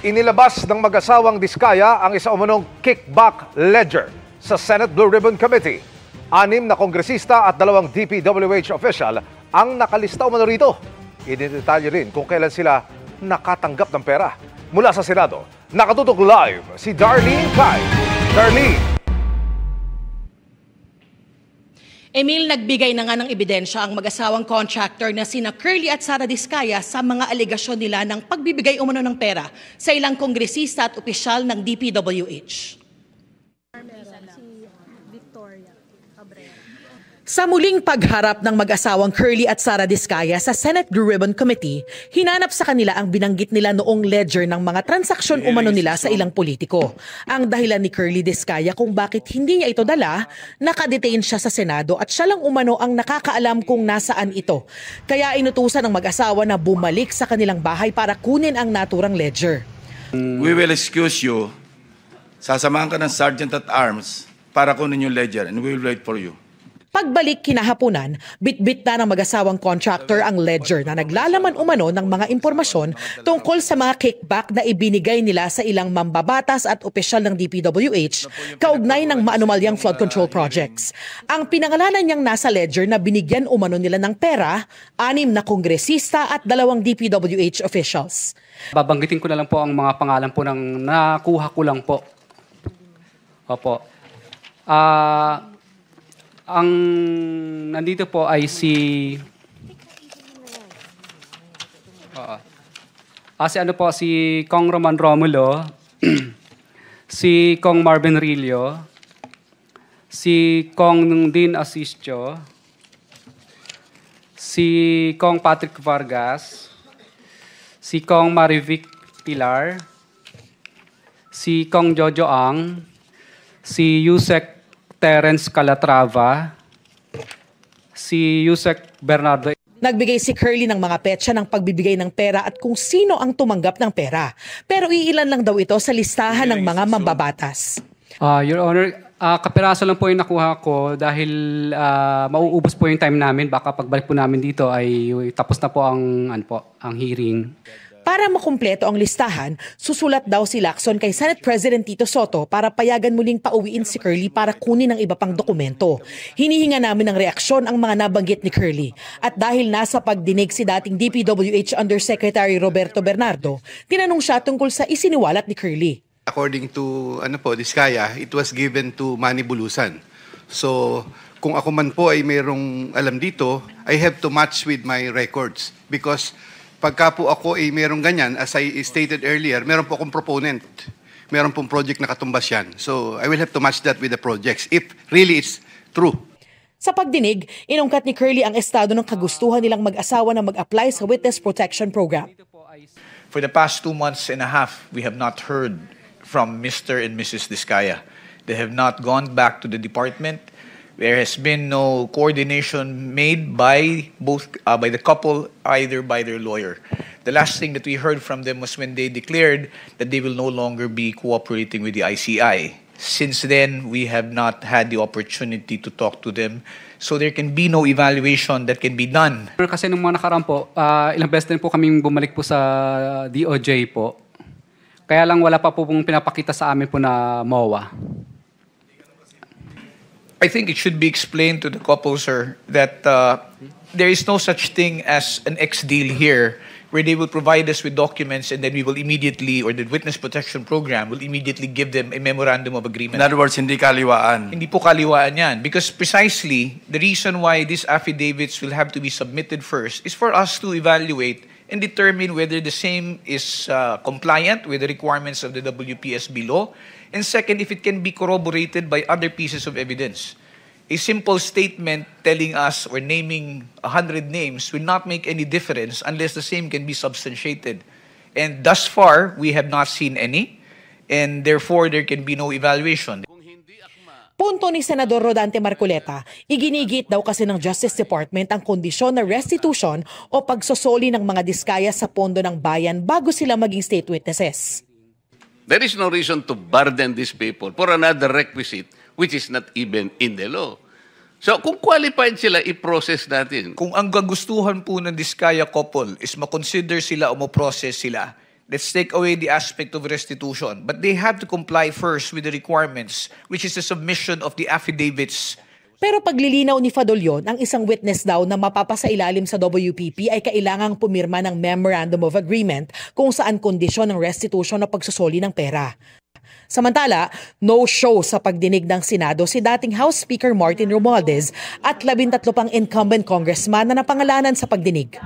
Inilabas ng mag-asawang Diskaya ang isa umunong kickback ledger sa Senate Blue Ribbon Committee. 6 na kongresista at 2 DPWH official ang nakalista umano rito. Idinetalye rin kung kailan sila nakatanggap ng pera. Mula sa Senado, nakatutok live si Darlene Kai. Darlene. Emil, nagbigay na nga ng ebidensya ang mag-asawang contractor na sina Curly at Sara Diskaya sa mga alegasyon nila ng pagbibigay umano ng pera sa ilang kongresista at opisyal ng DPWH. Sa muling pagharap ng mag-asawang Curly at Sara Diskaya sa Senate Blue Ribbon Committee, hinanap sa kanila ang binanggit nila noong ledger ng mga transaksyon umano nila sa ilang politiko. Ang dahilan ni Curly Diskaya kung bakit hindi niya ito dala, nakadetain siya sa Senado at siya lang umano ang nakakaalam kung nasaan ito. Kaya inutusan ng mag-asawa na bumalik sa kanilang bahay para kunin ang naturang ledger. We will excuse you. Sasamahan ka ng Sergeant at Arms para kunin yung ledger and we will wait for you. Pagbalik kinahaponan, bitbit na ng mag-asawang contractor ang ledger na naglalaman umano ng mga impormasyon tungkol sa mga kickback na ibinigay nila sa ilang mambabatas at opisyal ng DPWH kaugnay ng maanumalyang flood control projects. Ang pinangalanan niyang nasa ledger na binigyan umano nila ng pera, 6 na kongresista at 2 DPWH officials. Babanggitin ko na lang po ang mga pangalan po ng nakuha ko lang po. Opo. Ang nandito po ay si Kong Roman Romulo, si Kong Marvin Rillo, si Kong Dean Asistio, si Kong Patrick Vargas, si Kong Marivic Pilar, si Kong Jojo Ang, si Yusek Terence Calatrava, si Yusek Bernardo. Nagbigay si Curly ng mga petsa ng pagbibigay ng pera at kung sino ang tumanggap ng pera. Pero iilan lang daw ito sa listahan ng mga mambabatas. Your Honor, kapiraso lang po yung nakuha ko dahil mauubos po yung time namin. Baka pagbalik po namin dito ay tapos na po ang hearing. Para makumpleto ang listahan, susulat daw si Lacson kay Senate President Tito Soto para payagan muling pauwiin si Curly para kunin ang iba pang dokumento. Hinihinga namin ng reaksyon ang mga nabanggit ni Curly. At dahil nasa pagdinig si dating DPWH Undersecretary Roberto Bernardo, tinanong siya tungkol sa isiniwalat ni Curly. According to Diskaya, it was given to Manny Bulusan. So kung ako man po ay mayroong alam dito, I have to match with my records because pagka po ako ay merong ganyan, as I stated earlier, meron po akong proponent. Meron pong project na katumbas yan. So I will have to match that with the projects if really it's true. Sa pagdinig, inungkat ni Curly ang estado ng kagustuhan nilang mag-asawa na mag-apply sa Witness Protection Program. For the past 2 months and a half, we have not heard from Mr. and Mrs. Diskaya. They have not gone back to the department. There has been no coordination made by by the couple, either by their lawyer. The last thing that we heard from them was when they declared that they will no longer be cooperating with the ICI. Since then, we have not had the opportunity to talk to them, so there can be no evaluation that can be done. Kasi nung mga nakaraan po, ilang beses din po kaming bumalik po sa DOJ po. Kaya lang wala pa po pong pinapakita sa amin po na MOA. I think it should be explained to the couple, sir, that there is no such thing as an ex-deal here where they will provide us with documents and then we will immediately, or the Witness Protection Program will immediately give them a memorandum of agreement. In other words, hindi kaliwaan. Hindi po kaliwaan yan. Because precisely, the reason why these affidavits will have to be submitted first is for us to evaluate and determine whether the same is compliant with the requirements of the WPSB law. And second, if it can be corroborated by other pieces of evidence. A simple statement telling us or naming 100 names will not make any difference unless the same can be substantiated. And thus far, we have not seen any, and therefore there can be no evaluation. Punto ni Senador Rodante Marcoleta, iginigit daw kasi ng Justice Department ang kondisyon na restitution o pagsosoli ng mga Diskaya sa pondo ng bayan bago sila maging state witnesses. There is no reason to burden these people for another requisite which is not even in the law. So kung qualified sila, i-process natin. Kung ang gagustuhan po ng Diskaya couple is makonsider sila o mo-process sila, let's take away the aspect of restitution. But they have to comply first with the requirements, which is the submission of the affidavits. Pero paglilinaw ni Fadolyon, ang isang witness daw na mapapasailalim sa WPP ay kailangang pumirma ng Memorandum of Agreement kung saan kondisyon ng restitution o pagsusoli ng pera. Samantala, no-show sa pagdinig ng Senado si dating House Speaker Martin Romualdez at 13 pang incumbent congressman na napangalanan sa pagdinig.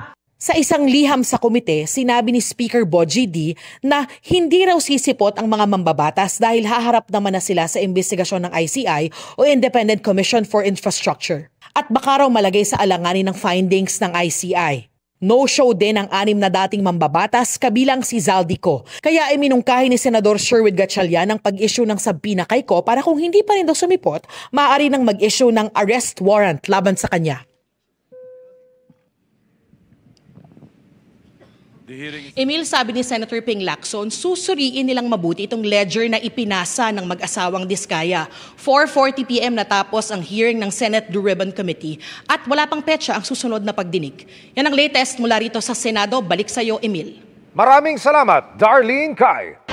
Sa isang liham sa komite, sinabi ni Speaker Bogie D na hindi raw sisipot ang mga mambabatas dahil haharap naman na sila sa investigasyon ng ICI o Independent Commission for Infrastructure. At baka raw malagay sa alanganin ng findings ng ICI. No-show din ang 6 na dating mambabatas kabilang si Zaldico. Kaya ay minungkahi ni Senador Sherwin Gatchalian ang pag-issue ng sabina kay Ko para kung hindi pa rin daw sumipot, maaari nang mag-issue ng arrest warrant laban sa kanya. Emil, sabi ni Senator Ping Lacson, susuriin nilang mabuti itong ledger na ipinasa ng mag-asawang Diskaya. 4:40 p.m. natapos ang hearing ng Senate Blue Ribbon Committee at wala pang petsa ang susunod na pagdinig. Yan ang latest mula rito sa Senado. Balik sa iyo, Emil. Maraming salamat, Darlene Kai.